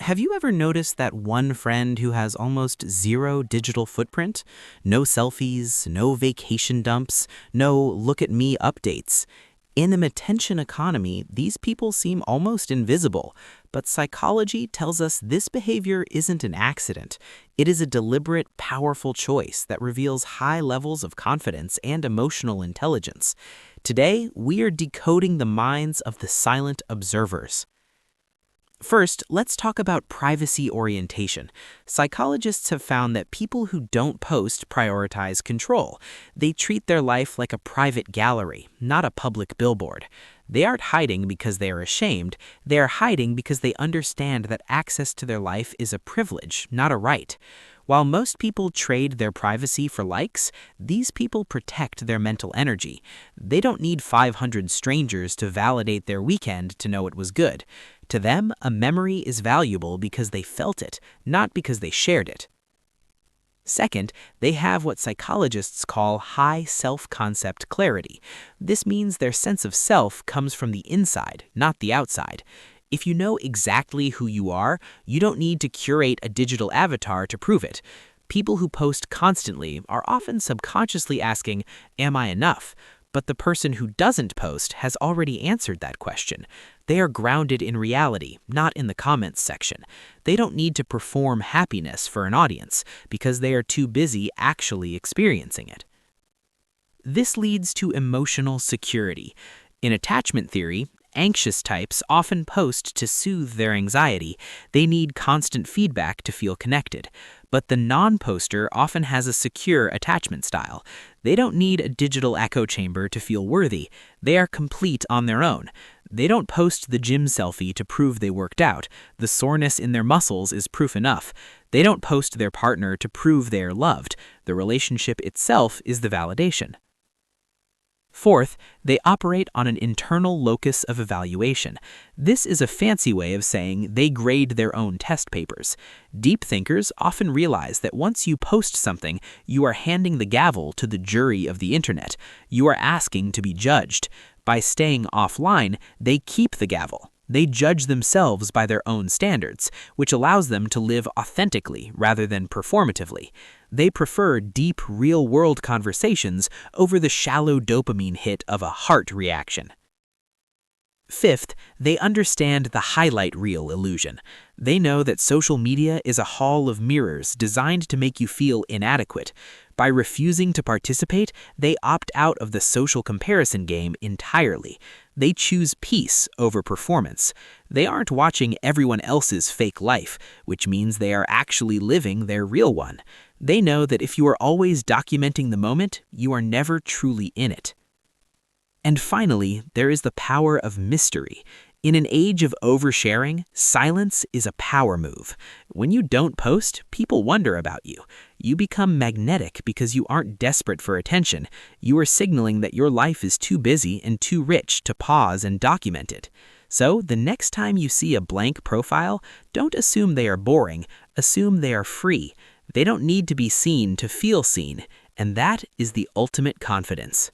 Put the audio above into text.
Have you ever noticed that one friend who has almost zero digital footprint? No selfies, no vacation dumps, no look at me updates. In an attention economy, these people seem almost invisible, but psychology tells us this behavior isn't an accident. It is a deliberate, powerful choice that reveals high levels of confidence and emotional intelligence. Today, we are decoding the minds of the silent observers. First, let's talk about privacy orientation. Psychologists have found that people who don't post prioritize control. They treat their life like a private gallery, not a public billboard. They aren't hiding because they are ashamed. They are hiding because they understand that access to their life is a privilege, not a right. While most people trade their privacy for likes, these people protect their mental energy. They don't need 500 strangers to validate their weekend to know it was good. To them, a memory is valuable because they felt it, not because they shared it. Second, they have what psychologists call high self-concept clarity. This means their sense of self comes from the inside, not the outside. If you know exactly who you are, you don't need to curate a digital avatar to prove it. People who post constantly are often subconsciously asking, "Am I enough?" But the person who doesn't post has already answered that question. They are grounded in reality, not in the comments section. They don't need to perform happiness for an audience because they are too busy actually experiencing it. This leads to emotional security. In attachment theory, anxious types often post to soothe their anxiety. They need constant feedback to feel connected. But the non-poster often has a secure attachment style. They don't need a digital echo chamber to feel worthy. They are complete on their own. They don't post the gym selfie to prove they worked out. The soreness in their muscles is proof enough. They don't post their partner to prove they are loved. The relationship itself is the validation. Fourth, they operate on an internal locus of evaluation. This is a fancy way of saying they grade their own test papers. Deep thinkers often realize that once you post something, you are handing the gavel to the jury of the internet. You are asking to be judged. By staying offline, they keep the gavel. They judge themselves by their own standards, which allows them to live authentically rather than performatively. They prefer deep, real-world conversations over the shallow dopamine hit of a heart reaction. Fifth, they understand the highlight reel illusion. They know that social media is a hall of mirrors designed to make you feel inadequate. By refusing to participate, they opt out of the social comparison game entirely. They choose peace over performance. They aren't watching everyone else's fake life, which means they are actually living their real one. They know that if you are always documenting the moment, you are never truly in it. And finally, there is the power of mystery. In an age of oversharing, silence is a power move. When you don't post, people wonder about you. You become magnetic because you aren't desperate for attention. You are signaling that your life is too busy and too rich to pause and document it. So, the next time you see a blank profile, don't assume they are boring. Assume they are free. They don't need to be seen to feel seen. And that is the ultimate confidence.